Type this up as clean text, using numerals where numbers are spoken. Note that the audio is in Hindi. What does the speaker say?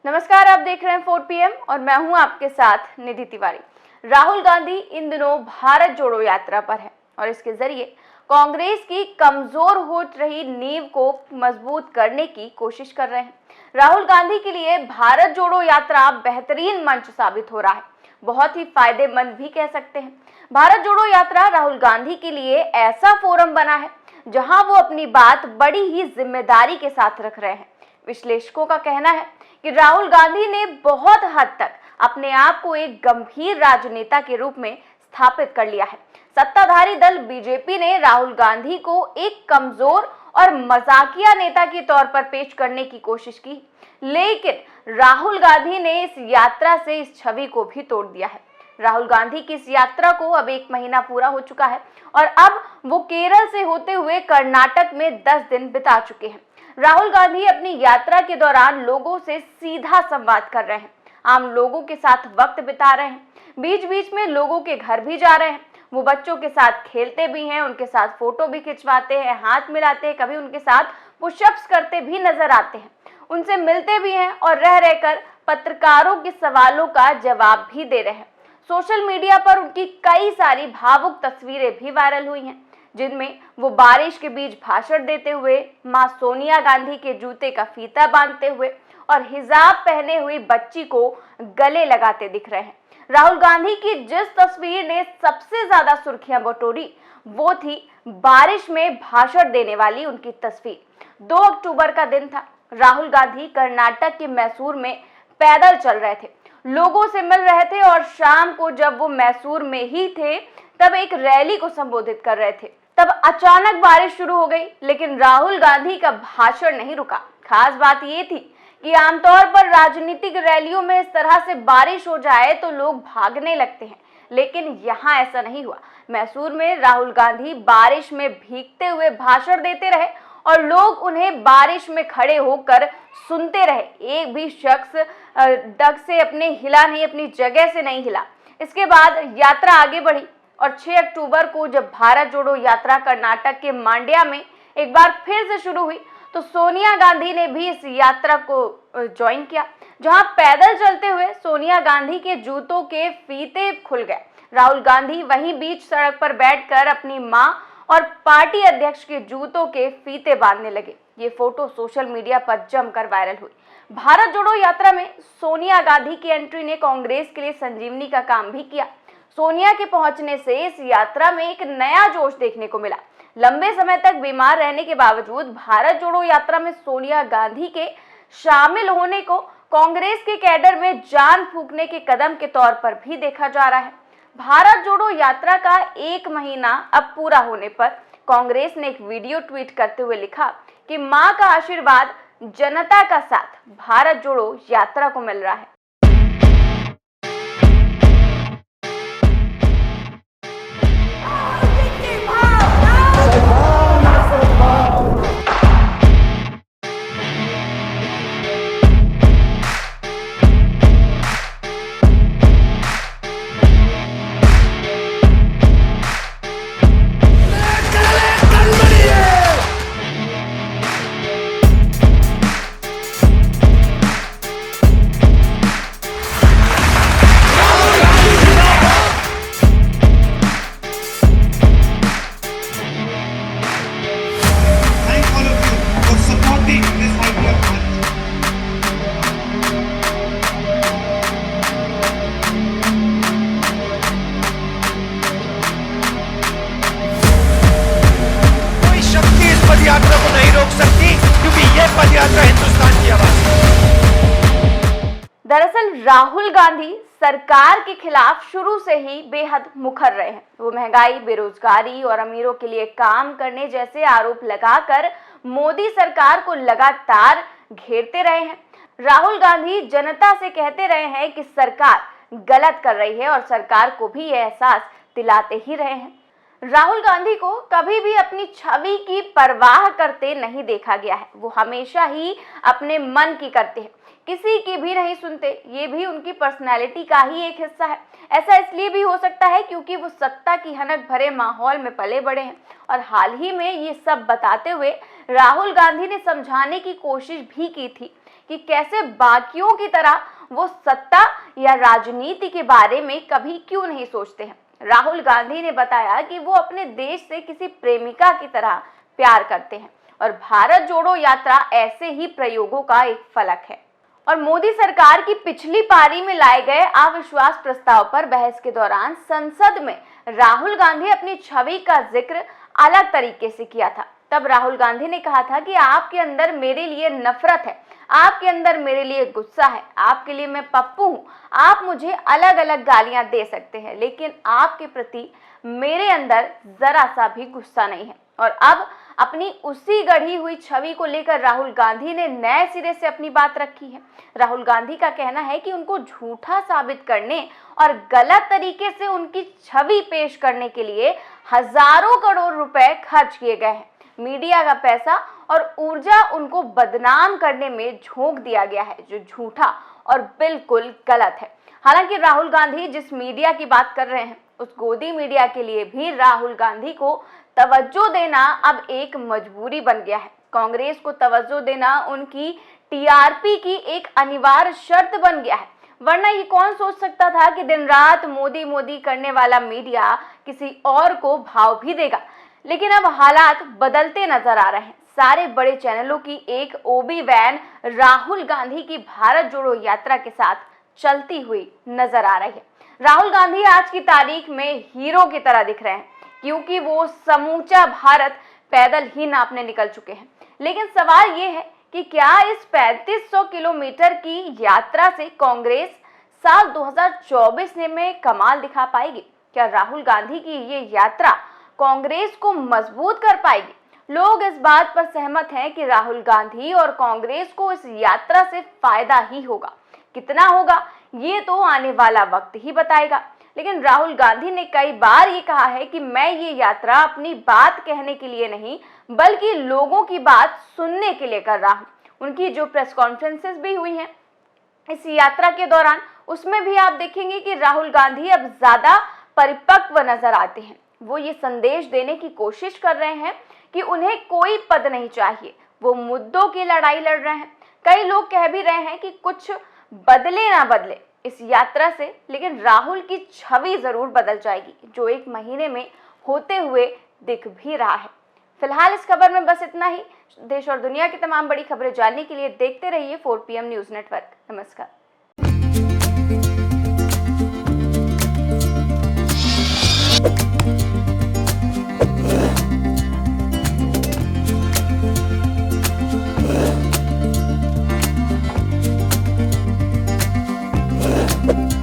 नमस्कार, आप देख रहे हैं 4 PM और मैं हूं आपके साथ निधि तिवारी। राहुल गांधी इन दिनों भारत जोड़ो यात्रा पर है और इसके जरिए कांग्रेस की कमजोर हो रही नींव को मजबूत करने की कोशिश कर रहे हैं। राहुल गांधी के लिए भारत जोड़ो यात्रा बेहतरीन मंच साबित हो रहा है, बहुत ही फायदेमंद भी कह सकते हैं। भारत जोड़ो यात्रा राहुल गांधी के लिए ऐसा फोरम बना है जहां वो अपनी बात बड़ी ही जिम्मेदारी के साथ रख रहे हैं। विश्लेषकों का कहना है कि राहुल गांधी ने बहुत हद तक अपने आप को एक गंभीर राजनेता के रूप में स्थापित कर लिया है। सत्ताधारी दल बीजेपी ने राहुल गांधी को एक कमजोर और मजाकिया नेता के तौर पर पेश करने की कोशिश की, लेकिन राहुल गांधी ने इस यात्रा से इस छवि को भी तोड़ दिया है। राहुल गांधी की इस यात्रा को अब 1 महीना पूरा हो चुका है और अब वो केरल से होते हुए कर्नाटक में 10 दिन बिता चुके हैं। राहुल गांधी अपनी यात्रा के दौरान लोगों से सीधा संवाद कर रहे हैं, आम लोगों के साथ वक्त बिता रहे हैं, बीच बीच में लोगों के घर भी जा रहे हैं। वो बच्चों के साथ खेलते भी हैं, उनके साथ फोटो भी खिंचवाते हैं, हाथ मिलाते हैं, कभी उनके साथ पुशअप्स करते भी नजर आते हैं, उनसे मिलते भी हैं और रह रहकर पत्रकारों के सवालों का जवाब भी दे रहे हैं। सोशल मीडिया पर उनकी कई सारी भावुक तस्वीरें भी वायरल हुई हैं, जिनमें वो बारिश के बीच भाषण देते हुए, मां सोनिया गांधी के जूते का फीता बांधते हुए और हिजाब पहने हुई बच्ची को गले लगाते दिख रहे हैं। राहुल गांधी की जिस तस्वीर ने सबसे ज्यादा सुर्खियां बटोरी वो थी बारिश में भाषण देने वाली उनकी तस्वीर। 2 अक्टूबर का दिन था। राहुल गांधी कर्नाटक के मैसूर में पैदल चल रहे थे, लोगों से मिल रहे थे और शाम को जब वो मैसूर में ही थे तब एक रैली को संबोधित कर रहे थे। तब अचानक बारिश शुरू हो गई, लेकिन राहुल गांधी का भाषण नहीं रुका। खास बात ये थी कि आमतौर पर राजनीतिक रैलियों में इस तरह से बारिश हो जाए तो लोग भागने लगते हैं, लेकिन यहाँ ऐसा नहीं हुआ। मैसूर में राहुल गांधी बारिश में भीगते हुए भाषण देते रहे और लोग उन्हें बारिश में खड़े होकर सुनते रहे। एक भी शख्स डग से हिला नहीं, अपनी जगह से नहीं हिला। इसके बाद यात्रा आगे बढ़ी और 6 अक्टूबर को जब भारत जोड़ो यात्रा कर्नाटक के मांड्या में एक बार फिर से शुरू हुई तो सोनिया गांधी ने भी इस यात्रा को ज्वाइन किया, जहां पैदल चलते हुए सोनिया गांधी के जूतों के फीते खुल गए। राहुल गांधी वहीं बीच सड़क पर बैठकर अपनी मां और पार्टी अध्यक्ष के जूतों के फीते बांधने लगे। ये फोटो सोशल मीडिया पर जमकर वायरल हुई। भारत जोड़ो यात्रा में सोनिया गांधी की एंट्री ने कांग्रेस के लिए संजीवनी का काम भी किया। सोनिया के पहुंचने से इस यात्रा में एक नया जोश देखने को मिला। लंबे समय तक बीमार रहने के बावजूद भारत जोड़ो यात्रा में सोनिया गांधी के शामिल होने को कांग्रेस के कैडर में जान फूंकने के कदम के तौर पर भी देखा जा रहा है। भारत जोड़ो यात्रा का 1 महीना अब पूरा होने पर कांग्रेस ने एक वीडियो ट्वीट करते हुए लिखा कि मां का आशीर्वाद, जनता का साथ भारत जोड़ो यात्रा को मिल रहा है। यात्रा को नहीं रोक सकती, क्योंकि ये पद यात्रा हिंदुस्तान की आवाज है। दरअसल राहुल गांधी सरकार के खिलाफ शुरू से ही बेहद मुखर रहे हैं। वो महंगाई, बेरोजगारी और अमीरों के लिए काम करने जैसे आरोप लगाकर मोदी सरकार को लगातार घेरते रहे हैं। राहुल गांधी जनता से कहते रहे हैं कि सरकार गलत कर रही है और सरकार को भी यह एहसास दिलाते ही रहे हैं। राहुल गांधी को कभी भी अपनी छवि की परवाह करते नहीं देखा गया है। वो हमेशा ही अपने मन की करते हैं, किसी की भी नहीं सुनते। ये भी उनकी पर्सनैलिटी का ही एक हिस्सा है। ऐसा इसलिए भी हो सकता है क्योंकि वो सत्ता की हनक भरे माहौल में पले बड़े हैं और हाल ही में ये सब बताते हुए राहुल गांधी ने समझाने की कोशिश भी की थी कि कैसे बाकियों की तरह वो सत्ता या राजनीति के बारे में कभी क्यों नहीं सोचते हैं। राहुल गांधी ने बताया कि वो अपने देश से किसी प्रेमिका की तरह प्यार करते हैं और भारत जोड़ो यात्रा ऐसे ही प्रयोगों का एक फलक है। और मोदी सरकार की पिछली पारी में लाए गए अविश्वास प्रस्ताव पर बहस के दौरान संसद में राहुल गांधी अपनी छवि का जिक्र अलग तरीके से किया था। तब राहुल गांधी ने कहा था कि आपके अंदर मेरे लिए नफरत है, आपके अंदर मेरे लिए गुस्सा है, आपके लिए मैं पप्पू हूँ, आप मुझे अलग अलग गालियां दे सकते हैं, लेकिन आपके प्रति मेरे अंदर जरा सा भी गुस्सा नहीं है। और अब अपनी उसी गढ़ी हुई छवि को लेकर राहुल गांधी ने नए सिरे से अपनी बात रखी है। राहुल गांधी का कहना है कि उनको झूठा साबित करने और गलत तरीके से उनकी छवि पेश करने के लिए हजारों करोड़ रुपए खर्च किए गए हैं। मीडिया का पैसा और ऊर्जा उनको बदनाम करने में झोंक दिया गया है, जो झूठा और बिल्कुल गलत है। हालांकि राहुल गांधी जिस मीडिया की बात कर रहे हैं, उस गोदी मीडिया के लिए भी राहुल गांधी को तवज्जो देना अब एक मजबूरी बन गया है। कांग्रेस को तवज्जो देना उनकी टीआरपी की एक अनिवार्य शर्त बन गया है, वरना ये कौन सोच सकता था कि दिन रात मोदी मोदी करने वाला मीडिया किसी और को भाव भी देगा। लेकिन अब हालात बदलते नजर आ रहे हैं। सारे बड़े चैनलों की एक ओबी वैन राहुल गांधी की भारत जोड़ो यात्रा के साथ चलती हुई नजर आ रही है। राहुल गांधी आज की तारीख में हीरो की तरह दिख रहे हैं, क्योंकि वो समूचा भारत पैदल ही नापने निकल चुके हैं। लेकिन सवाल ये है कि क्या इस 3500 किलोमीटर की यात्रा से कांग्रेस साल 2024 में कमाल दिखा पाएगी? क्या राहुल गांधी की ये यात्रा कांग्रेस को मजबूत कर पाएगी? लोग इस बात पर सहमत हैं कि राहुल गांधी और कांग्रेस को इस यात्रा से फायदा ही होगा। कितना होगा ये तो आने वाला वक्त ही बताएगा। लेकिन राहुल गांधी ने कई बार ये कहा है कि मैं ये यात्रा अपनी बात कहने के लिए नहीं, बल्कि लोगों की बात सुनने के लिए कर रहा हूँ। उनकी जो प्रेस कॉन्फ्रेंसेस भी हुई हैं इस यात्रा के दौरान, उसमें भी आप देखेंगे कि राहुल गांधी अब ज्यादा परिपक्व नजर आते हैं। वो ये संदेश देने की कोशिश कर रहे हैं कि उन्हें कोई पद नहीं चाहिए, वो मुद्दों की लड़ाई लड़ रहे हैं। कई लोग कह भी रहे हैं कि कुछ बदले ना बदले इस यात्रा से, लेकिन राहुल की छवि जरूर बदल जाएगी, जो एक महीने में होते हुए दिख भी रहा है। फिलहाल इस खबर में बस इतना ही। देश और दुनिया की तमाम बड़ी खबरें जानने के लिए देखते रहिए 4PM न्यूज नेटवर्क। नमस्कार। you